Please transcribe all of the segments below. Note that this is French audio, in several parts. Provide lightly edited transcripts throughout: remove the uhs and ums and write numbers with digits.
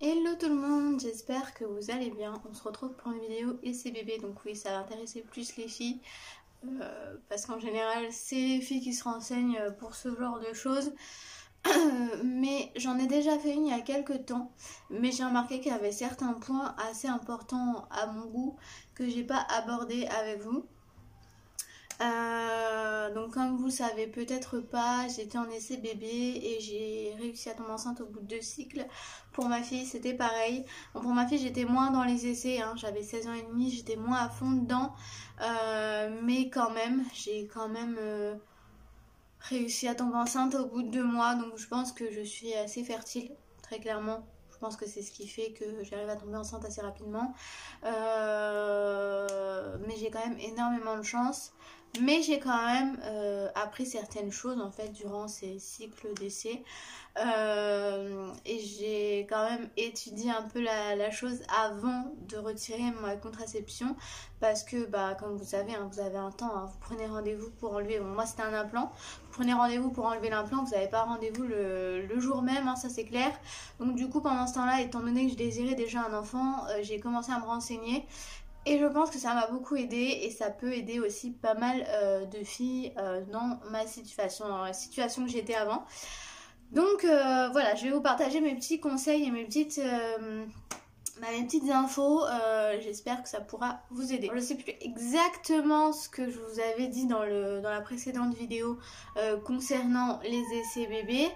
Hello tout le monde, j'espère que vous allez bien. On se retrouve pour une vidéo essai bébé, donc oui, ça va intéresser plus les filles. Parce qu'en général, c'est les filles qui se renseignent pour ce genre de choses. Mais j'en ai déjà fait une il y a quelques temps. Mais j'ai remarqué qu'il y avait certains points assez importants à mon goût que j'ai pas abordé avec vous. Donc comme vous le savez peut-être pas, j'étais en essai bébé et j'ai réussi à tomber enceinte au bout de 2 cycles. Pour ma fille c'était pareil. Bon, pour ma fille j'étais moins dans les essais, hein. J'avais 16 ans et demi, j'étais moins à fond dedans. Mais quand même, j'ai quand même réussi à tomber enceinte au bout de 2 mois. Donc je pense que je suis assez fertile, très clairement. Je pense que c'est ce qui fait que j'arrive à tomber enceinte assez rapidement. Mais j'ai quand même énormément de chance. Mais j'ai quand même appris certaines choses en fait durant ces cycles d'essai. Et j'ai quand même étudié un peu la chose avant de retirer ma contraception. Parce que bah, comme vous savez, hein, vous avez un temps, hein, vous prenez rendez-vous pour enlever, bon, moi c'était un implant, vous prenez rendez-vous pour enlever l'implant, vous n'avez pas rendez-vous le jour même, hein, ça c'est clair. Donc du coup pendant ce temps-là, étant donné que je désirais déjà un enfant, j'ai commencé à me renseigner. Et je pense que ça m'a beaucoup aidé et ça peut aider aussi pas mal de filles dans ma situation, dans la situation que j'étais avant. Donc voilà, je vais vous partager mes petits conseils et mes petites infos. J'espère que ça pourra vous aider. Je ne sais plus exactement ce que je vous avais dit dans la précédente vidéo concernant les essais bébés.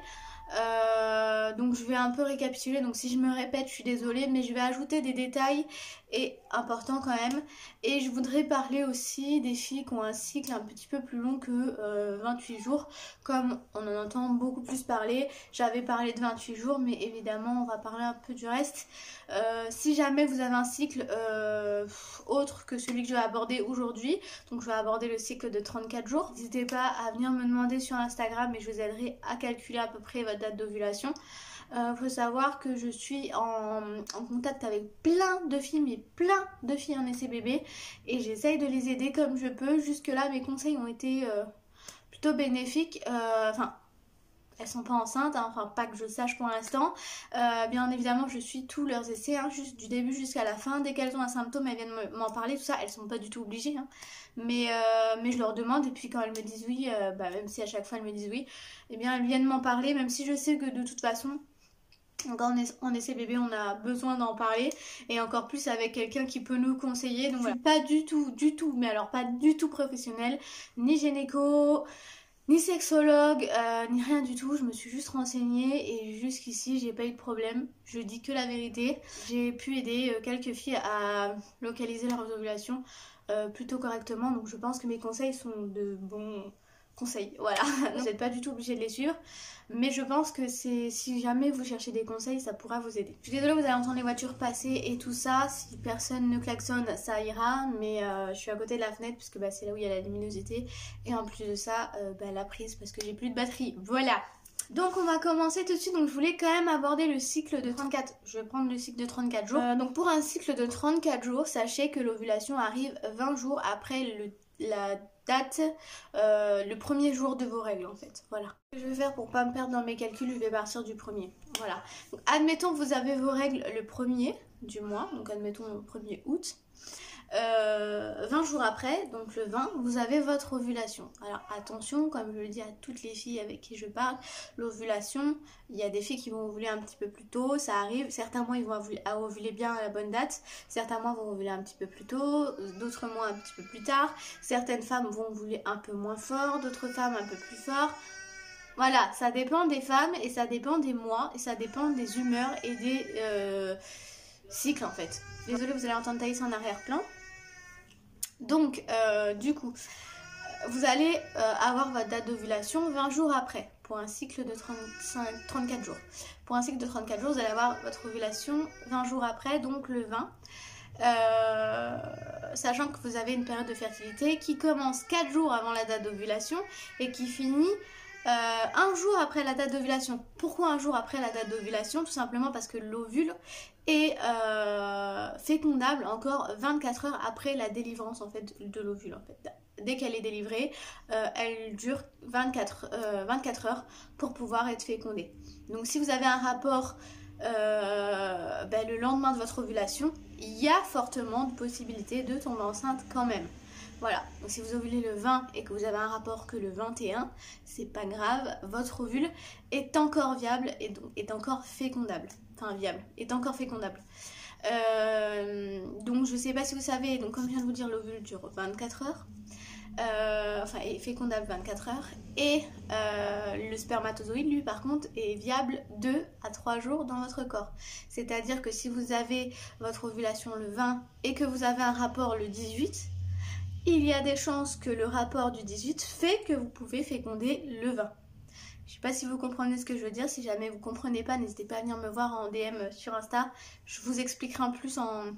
Donc je vais un peu récapituler, donc si je me répète je suis désolée, mais je vais ajouter des détails et importants quand même. Et je voudrais parler aussi des filles qui ont un cycle un petit peu plus long que 28 jours, comme on en entend beaucoup plus parler. J'avais parlé de 28 jours, mais évidemment on va parler un peu du reste. Si jamais vous avez un cycle autre que celui que je vais aborder aujourd'hui, donc je vais aborder le cycle de 34 jours, n'hésitez pas à venir me demander sur Instagram et je vous aiderai à calculer à peu près votre date d'ovulation. Faut savoir que je suis en contact avec plein de filles, mais plein de filles en essai bébé, et j'essaye de les aider comme je peux. Jusque là mes conseils ont été plutôt bénéfiques. Enfin, elles sont pas enceintes, hein, enfin pas que je sache pour l'instant. Bien évidemment je suis tous leurs essais, hein, juste du début jusqu'à la fin. Dès qu'elles ont un symptôme elles viennent m'en parler, tout ça. Elles sont pas du tout obligées, hein. Mais je leur demande, et puis quand elles me disent oui, même si à chaque fois elles me disent oui, eh bien elles viennent m'en parler, même si je sais que de toute façon quand on essaie bébé on a besoin d'en parler, et encore plus avec quelqu'un qui peut nous conseiller. Donc voilà, pas du tout, mais alors pas du tout professionnelle, ni gynéco, ni sexologue, ni rien du tout. Je me suis juste renseignée et jusqu'ici j'ai pas eu de problème. Je dis que la vérité. J'ai pu aider quelques filles à localiser leur ovulation plutôt correctement. Donc je pense que mes conseils sont de bons conseils. Voilà, vous n'êtes pas du tout obligé de les suivre. Mais je pense que si jamais vous cherchez des conseils, ça pourra vous aider. Je suis désolée, vous allez entendre les voitures passer et tout ça. Si personne ne klaxonne, ça ira. Mais je suis à côté de la fenêtre parce que bah, c'est là où il y a la luminosité. Et en plus de ça, la prise parce que j'ai plus de batterie. Voilà. Donc on va commencer tout de suite. Donc je voulais quand même aborder le cycle de 34. Je vais prendre le cycle de 34 jours. Donc pour un cycle de 34 jours, sachez que l'ovulation arrive 20 jours après la date, le premier jour de vos règles en fait. Voilà. Ce que je vais faire pour pas me perdre dans mes calculs, je vais partir du premier. Voilà. Donc, admettons que vous avez vos règles le premier du mois, donc admettons le 1er août. 20 jours après, donc le 20, vous avez votre ovulation. Alors attention, comme je le dis à toutes les filles avec qui je parle, l'ovulation, il y a des filles qui vont ovuler un petit peu plus tôt, ça arrive. Certains mois ils vont ovuler bien à la bonne date, certains mois vont ovuler un petit peu plus tôt, d'autres mois un petit peu plus tard. Certaines femmes vont ovuler un peu moins fort, d'autres femmes un peu plus fort. Voilà, ça dépend des femmes et ça dépend des mois et ça dépend des humeurs et des cycles en fait. Désolée, vous allez entendre Thaïs en arrière-plan. Donc, du coup, vous allez avoir votre date d'ovulation 20 jours après, pour un cycle de 34 jours. Pour un cycle de 34 jours, vous allez avoir votre ovulation 20 jours après, donc le 20. Sachant que vous avez une période de fertilité qui commence 4 jours avant la date d'ovulation et qui finit un jour après la date d'ovulation. Pourquoi un jour après la date d'ovulation? Tout simplement parce que l'ovule est fécondable encore 24 heures après la délivrance en fait de l'ovule en fait. Dès qu'elle est délivrée, elle dure 24 heures pour pouvoir être fécondée. Donc si vous avez un rapport le lendemain de votre ovulation, il y a fortement de possibilités de tomber enceinte quand même. Voilà, donc si vous ovulez le 20 et que vous avez un rapport que le 21, c'est pas grave, votre ovule est encore viable et donc est encore fécondable. Enfin viable, est encore fécondable. Donc je sais pas si vous savez, donc comme je viens de vous dire, l'ovule dure 24 heures. Enfin est fécondable 24 heures. Et le spermatozoïde, lui par contre, est viable 2 à 3 jours dans votre corps. C'est-à-dire que si vous avez votre ovulation le 20 et que vous avez un rapport le 18, il y a des chances que le rapport du 18 fait que vous pouvez féconder le 20. Je sais pas si vous comprenez ce que je veux dire. Si jamais vous comprenez pas, n'hésitez pas à venir me voir en DM sur Insta. Je vous expliquerai plus en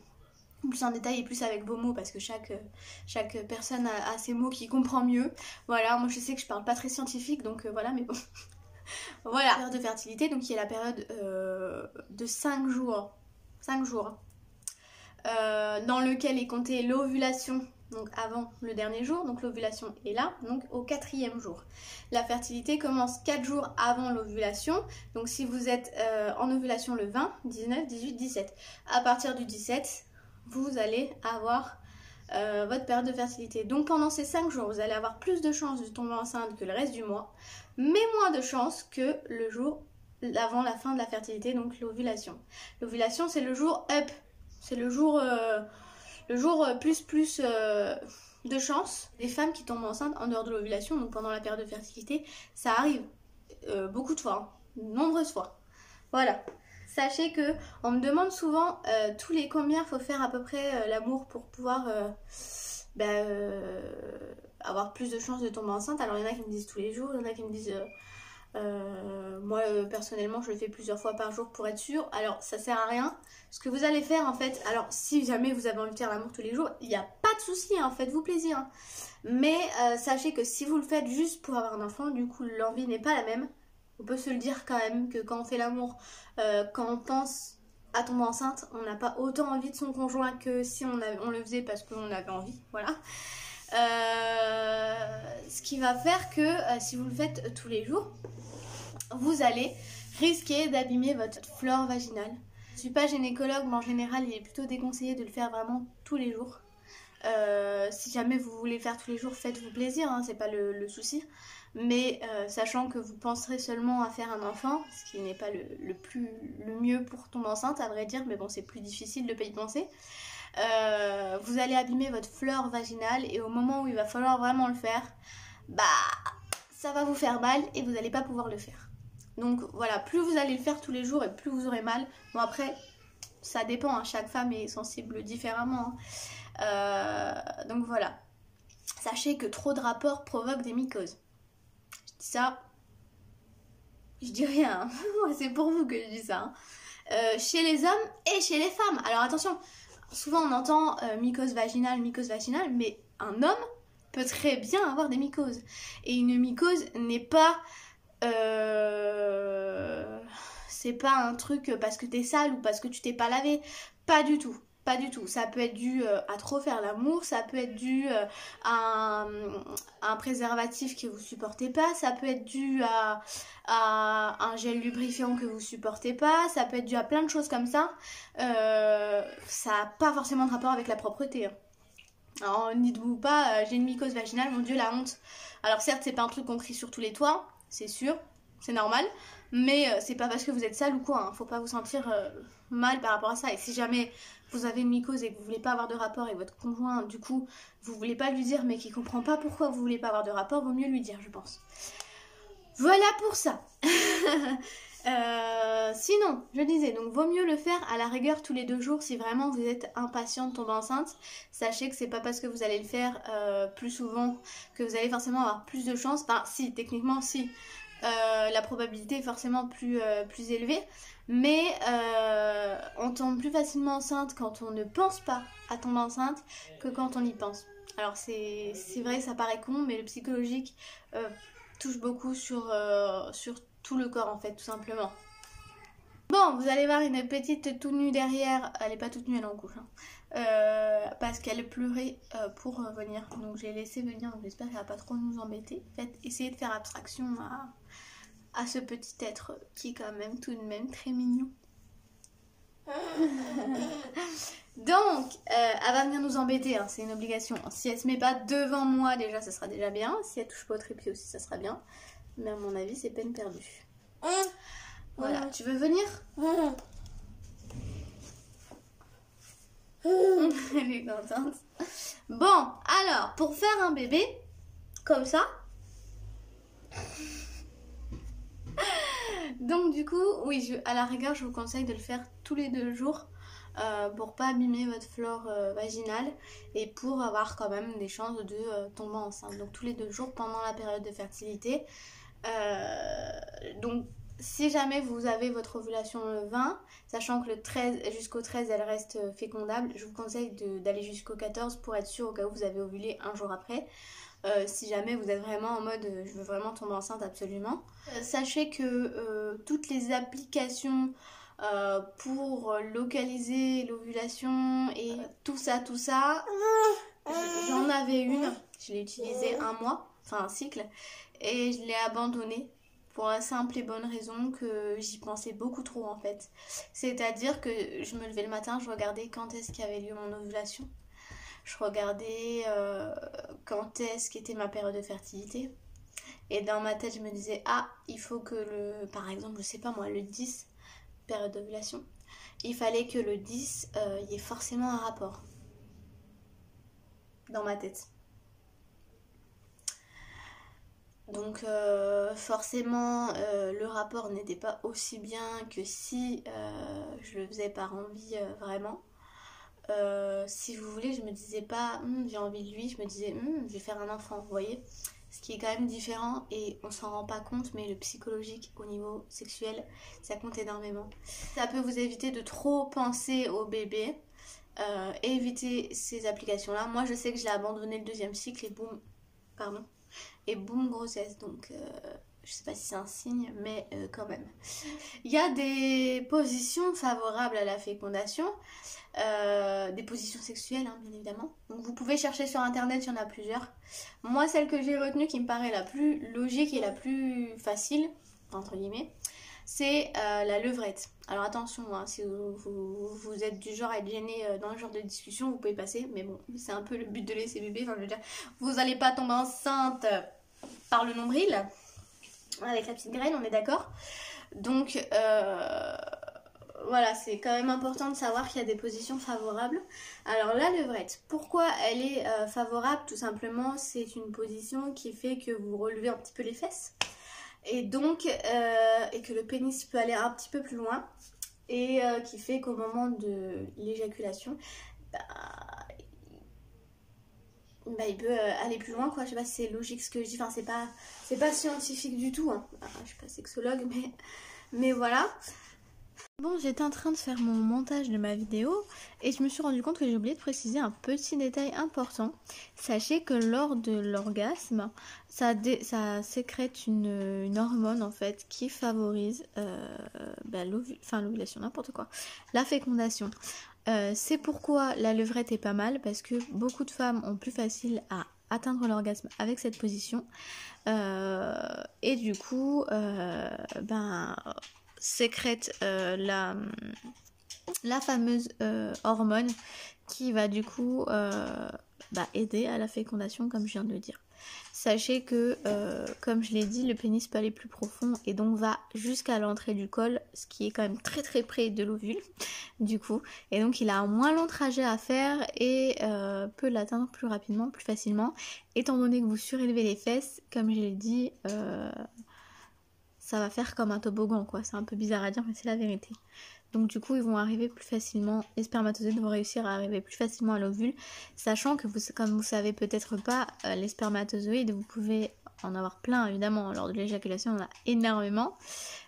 détail et plus avec vos mots, parce que chaque personne a ses mots qui comprend mieux. Voilà, moi je sais que je parle pas très scientifique, donc voilà, mais bon. Voilà, la période de fertilité, donc il y a la période de 5 jours. 5 jours. Dans lequel est comptée l'ovulation, donc avant le dernier jour, donc l'ovulation est là, donc au 4e jour. La fertilité commence 4 jours avant l'ovulation, donc si vous êtes en ovulation le 20, 19, 18, 17, à partir du 17, vous allez avoir votre période de fertilité. Donc pendant ces 5 jours, vous allez avoir plus de chances de tomber enceinte que le reste du mois, mais moins de chances que le jour avant la fin de la fertilité, donc l'ovulation. L'ovulation, c'est le jour up. C'est le jour plus de chance. Les femmes qui tombent enceintes en dehors de l'ovulation, donc pendant la période de fertilité, ça arrive beaucoup de fois, hein, nombreuses fois. Voilà. Sachez que on me demande souvent tous les combien il faut faire à peu près l'amour pour pouvoir avoir plus de chances de tomber enceinte. Alors il y en a qui me disent tous les jours, il y en a qui me disent... moi personnellement je le fais plusieurs fois par jour pour être sûre. Alors ça sert à rien. Ce que vous allez faire en fait, alors si jamais vous avez envie de faire l'amour tous les jours, il n'y a pas de souci, hein, faites-vous plaisir, hein. Mais sachez que si vous le faites juste pour avoir un enfant, du coup l'envie n'est pas la même. On peut se le dire quand même que quand on fait l'amour, quand on pense à tomber enceinte, on n'a pas autant envie de son conjoint que si on le faisait parce qu'on avait envie, voilà. Ce qui va faire que si vous le faites tous les jours, vous allez risquer d'abîmer votre flore vaginale. Je ne suis pas gynécologue, mais en général, il est plutôt déconseillé de le faire vraiment tous les jours. Si jamais vous voulez le faire tous les jours, faites-vous plaisir, hein, c'est pas le souci. Mais sachant que vous penserez seulement à faire un enfant, ce qui n'est pas le mieux pour tomber enceinte, à vrai dire, mais bon, c'est plus difficile de pas y penser. Vous allez abîmer votre flore vaginale et au moment où il va falloir vraiment le faire, bah ça va vous faire mal et vous n'allez pas pouvoir le faire. Donc voilà, plus vous allez le faire tous les jours et plus vous aurez mal. Bon après, ça dépend, hein, chaque femme est sensible différemment, hein. Donc voilà. Sachez que trop de rapports provoquent des mycoses. Je dis ça, je dis rien, hein. C'est pour vous que je dis ça, hein. Chez les hommes et chez les femmes. Alors attention, souvent on entend mycose vaginale, mais un homme peut très bien avoir des mycoses. Et une mycose n'est pas... c'est pas un truc parce que t'es sale ou parce que tu t'es pas lavé. Pas du tout. Pas du tout. Ça peut être dû à trop faire l'amour, ça peut être dû à un préservatif que vous supportez pas, ça peut être dû à un gel lubrifiant que vous supportez pas, ça peut être dû à plein de choses comme ça. Ça n'a pas forcément de rapport avec la propreté, hein. Alors dites-vous pas, j'ai une mycose vaginale, mon dieu la honte. Alors certes c'est pas un truc qu'on crie sur tous les toits, c'est sûr, c'est normal, mais c'est pas parce que vous êtes sale ou quoi, hein. Faut pas vous sentir mal par rapport à ça. Et si jamais vous avez une mycose et que vous voulez pas avoir de rapport et votre conjoint du coup vous voulez pas lui dire mais qui comprend pas pourquoi vous voulez pas avoir de rapport, vaut mieux lui dire, je pense. Voilà pour ça. Sinon, je disais, donc vaut mieux le faire à la rigueur tous les 2 jours si vraiment vous êtes impatient de tomber enceinte. Sachez que c'est pas parce que vous allez le faire plus souvent que vous allez forcément avoir plus de chance. Enfin, si, techniquement, si. La probabilité est forcément plus élevée. Mais on tombe plus facilement enceinte quand on ne pense pas à tomber enceinte que quand on y pense. Alors c'est vrai, ça paraît con, mais le psychologique touche beaucoup sur tout le corps en fait, tout simplement. Bon, vous allez voir une petite toute nue derrière. Elle est pas toute nue, elle est en couche, hein. Parce qu'elle pleurait pour venir. Donc j'ai laissé venir, donc j'espère qu'elle va pas trop nous embêter. Faites, essayez de faire abstraction à ce petit être qui est quand même tout de même très mignon. Donc, elle va venir nous embêter, hein, c'est une obligation. Si elle se met pas devant moi, déjà, ça sera déjà bien. Si elle touche pas au trépied aussi, ça sera bien. Mais à mon avis, c'est peine perdue. Voilà, tu veux venir? Elle est contente. Bon, alors, pour faire un bébé, comme ça. Donc du coup, oui, à la rigueur, je vous conseille de le faire tous les 2 jours. Pour pas abîmer votre flore vaginale et pour avoir quand même des chances de tomber enceinte. Donc tous les 2 jours pendant la période de fertilité. Donc si jamais vous avez votre ovulation le 20, sachant que le 13 jusqu'au 13 elle reste fécondable, je vous conseille d'aller jusqu'au 14 pour être sûr au cas où vous avez ovulé un jour après. Si jamais vous êtes vraiment en mode je veux vraiment tomber enceinte absolument. Sachez que toutes les applications pour localiser l'ovulation et tout ça, j'en avais une, je l'ai utilisée un mois, enfin un cycle, et je l'ai abandonnée pour la simple et bonne raison que j'y pensais beaucoup trop en fait. C'est-à-dire que je me levais le matin, je regardais quand est-ce qu'il y avait lieu mon ovulation, je regardais quand est-ce qu'était ma période de fertilité, et dans ma tête je me disais ah il faut que par exemple je sais pas moi le 10 période d'ovulation, il fallait que le 10 il y ait forcément un rapport dans ma tête. Donc forcément le rapport n'était pas aussi bien que si je le faisais par envie vraiment. Si vous voulez, je me disais pas j'ai envie de lui, je me disais je vais faire un enfant, vous voyez, ce qui est quand même différent et on s'en rend pas compte, mais le psychologique au niveau sexuel ça compte énormément. Ça peut vous éviter de trop penser au bébé, éviter ces applications là. Moi je sais que je l'ai abandonné le 2e cycle et boum grossesse, donc je sais pas si c'est un signe, mais quand même. Il y a des positions favorables à la fécondation, des positions sexuelles hein, bien évidemment. Donc vous pouvez chercher sur internet, il y en a plusieurs. Moi celle que j'ai retenue qui me paraît la plus logique et la plus facile, entre guillemets, c'est la levrette. Alors attention, hein, si vous êtes du genre à être gêné dans le genre de discussion, vous pouvez passer, mais bon, c'est un peu le but de laisser bébé, enfin je veux dire, vous n'allez pas tomber enceinte par le nombril, avec la petite graine, on est d'accord. Donc voilà, c'est quand même important de savoir qu'il y a des positions favorables. Alors la levrette, pourquoi elle est favorable? Tout simplement, c'est une position qui fait que vous relevez un petit peu les fesses. Et donc, et que le pénis peut aller un petit peu plus loin. Et qui fait qu'au moment de l'éjaculation, il peut aller plus loin, quoi. Je sais pas si c'est logique ce que je dis, enfin c'est pas scientifique du tout, hein. Je suis pas sexologue, mais voilà. Bon, j'étais en train de faire mon montage de ma vidéo et je me suis rendu compte que j'ai oublié de préciser un petit détail important. Sachez que lors de l'orgasme, ça sécrète une hormone en fait qui favorise l'ovulation, n'importe quoi, la fécondation. C'est pourquoi la levrette est pas mal, parce que beaucoup de femmes ont plus facile à atteindre l'orgasme avec cette position. Et du coup, sécrète la fameuse hormone qui va du coup aider à la fécondation, comme je viens de le dire. Sachez que, comme je l'ai dit, le pénis peut aller plus profond et donc va jusqu'à l'entrée du col, ce qui est quand même très très près de l'ovule, du coup. Et donc il a un moins long trajet à faire et peut l'atteindre plus rapidement, plus facilement. Étant donné que vous surélevez les fesses, comme je l'ai dit, ça va faire comme un toboggan, quoi. C'est un peu bizarre à dire, mais c'est la vérité. Donc du coup, ils vont arriver plus facilement, les spermatozoïdes vont réussir à arriver plus facilement à l'ovule, sachant que, comme vous savez peut-être pas, les spermatozoïdes, vous pouvez en avoir plein, évidemment, lors de l'éjaculation, on en a énormément.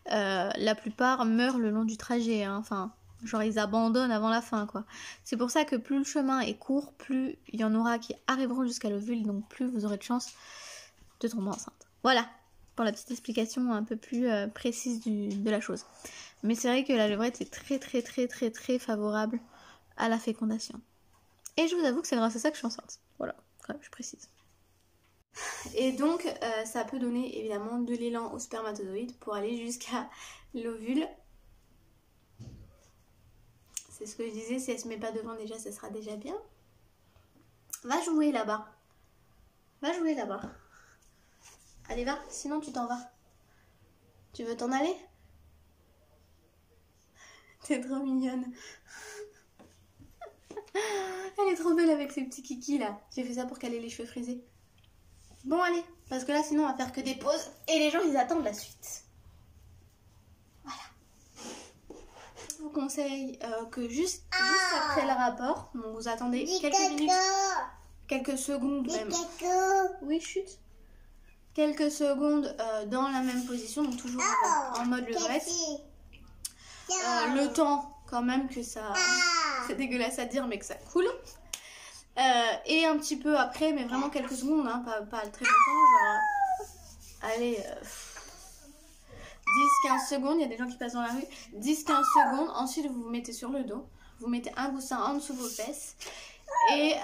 La plupart meurent le long du trajet, hein. Enfin, genre ils abandonnent avant la fin, quoi. C'est pour ça que plus le chemin est court, plus il y en aura qui arriveront jusqu'à l'ovule, donc plus vous aurez de chance de tomber enceinte. Voilà, pour la petite explication un peu plus précise de la chose. Mais c'est vrai que la levrette est très très très très très favorable à la fécondation. Et je vous avoue que c'est grâce à ça que je suis enceinte. Voilà, quand même, je précise. Et donc ça peut donner évidemment de l'élan au spermatozoïde pour aller jusqu'à l'ovule. C'est ce que je disais, si elle se met pas devant déjà, ça sera déjà bien. Va jouer là-bas. Va jouer là-bas. Allez, va, sinon tu t'en vas. Tu veux t'en aller? T'es trop mignonne. Elle est trop belle avec ses petits kikis là. J'ai fait ça pour qu'elle ait les cheveux frisés. Bon allez, parce que là sinon on va faire que des pauses et les gens ils attendent la suite. Voilà. Je vous conseille que juste après le rapport, donc vous attendez quelques minutes, quelques secondes même. Oui, chut. Quelques secondes dans la même position, donc toujours en mode levrette. Le temps quand même que ça... C'est dégueulasse à dire mais que ça coule. Et un petit peu après, mais vraiment quelques secondes, hein, pas très longtemps, genre... Allez... 10-15 secondes, il y a des gens qui passent dans la rue. 10-15 secondes, ensuite vous vous mettez sur le dos. Vous mettez un coussin en dessous de vos fesses. Et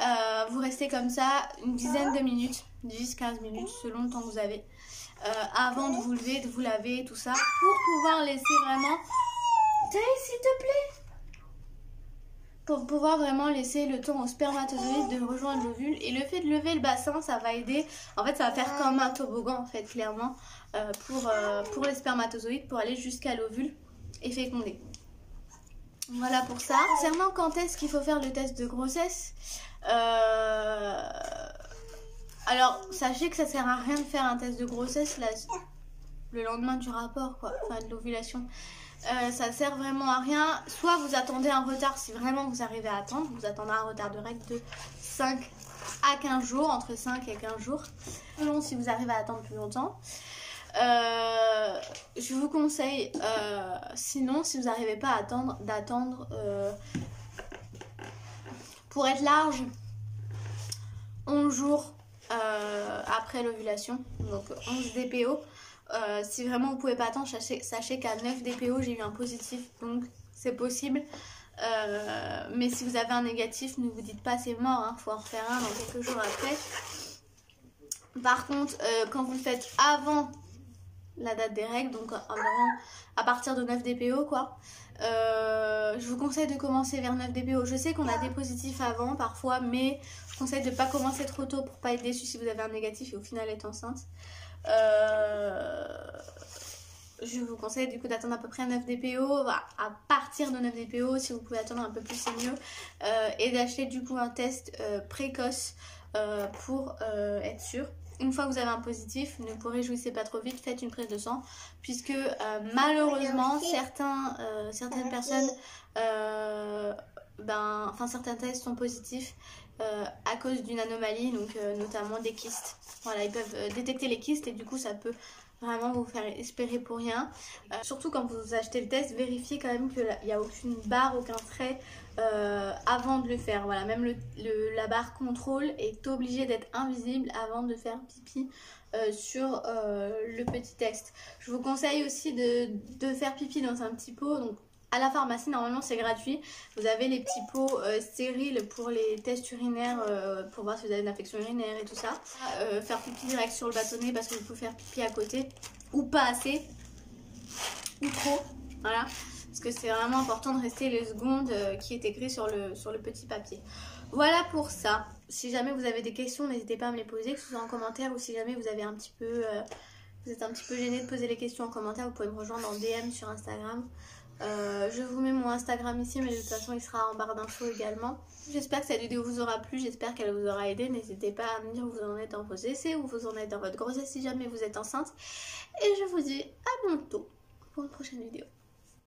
vous restez comme ça une dizaine de minutes, 10-15 minutes selon le temps que vous avez. Avant de vous lever, de vous laver, tout ça. Pour pouvoir laisser vraiment... Taille, s'il te plaît. Pour pouvoir vraiment laisser le temps au spermatozoïde de rejoindre l'ovule. Et le fait de lever le bassin, ça va aider. En fait, ça va faire comme un toboggan, en fait, clairement. Pour les spermatozoïdes, pour aller jusqu'à l'ovule et féconder. Voilà pour ça. Concernant quand est-ce qu'il faut faire le test de grossesse, alors sachez que ça sert à rien de faire un test de grossesse là, le lendemain du rapport, quoi, enfin de l'ovulation. Ça sert vraiment à rien. Soit vous attendez un retard si vraiment vous arrivez à attendre. Vous attendez un retard de règle de 5 à 15 jours, entre 5 et 15 jours. Selon si vous arrivez à attendre plus longtemps. Je vous conseille, sinon si vous n'arrivez pas à attendre, d'attendre pour être large 11 jours après l'ovulation, donc 11 DPO. Si vraiment vous pouvez pas attendre, sachez qu'à 9 DPO j'ai eu un positif, donc c'est possible. Mais si vous avez un négatif, ne vous dites pas c'est mort, hein, faut en refaire un dans quelques jours après. Par contre, quand vous le faites avant la date des règles, donc environ à partir de 9 DPO quoi, je vous conseille de commencer vers 9 DPO. Je sais qu'on a des positifs avant parfois, mais je vous conseille de ne pas commencer trop tôt pour pas être déçu si vous avez un négatif et au final être enceinte. Je vous conseille du coup d'attendre à peu près 9 DPO, à partir de 9 DPO, si vous pouvez attendre un peu plus c'est mieux, et d'acheter du coup un test précoce pour être sûr. Une fois que vous avez un positif, ne vous réjouissez pas trop vite, faites une prise de sang, puisque malheureusement certaines personnes, certains tests sont positifs à cause d'une anomalie, donc notamment des kystes. Voilà, ils peuvent détecter les kystes et du coup ça peut vraiment vous faire espérer pour rien. Surtout quand vous achetez le test, vérifiez quand même qu'il n'y a aucune barre, aucun trait avant de le faire. Voilà, même la barre contrôle est obligée d'être invisible avant de faire pipi sur le petit test. Je vous conseille aussi de faire pipi dans un petit pot. Donc à la pharmacie, normalement c'est gratuit. Vous avez les petits pots stériles pour les tests urinaires, pour voir si vous avez une infection urinaire et tout ça. Faire pipi direct sur le bâtonnet parce que vous pouvez faire pipi à côté, ou pas assez, ou trop. Voilà, parce que c'est vraiment important de rester les secondes qui est écrit sur le petit papier. Voilà pour ça. Si jamais vous avez des questions, n'hésitez pas à me les poser, que ce soit en commentaire ou si jamais vous avez un petit peu, vous êtes un petit peu gêné de poser les questions en commentaire, vous pouvez me rejoindre en DM sur Instagram. Je vous mets mon Instagram ici, mais de toute façon il sera en barre d'infos également. J'espère que cette vidéo vous aura plu, j'espère qu'elle vous aura aidé. N'hésitez pas à me dire où vous en êtes dans vos essais, où vous en êtes dans votre grossesse si jamais vous êtes enceinte. Et je vous dis à bientôt pour une prochaine vidéo.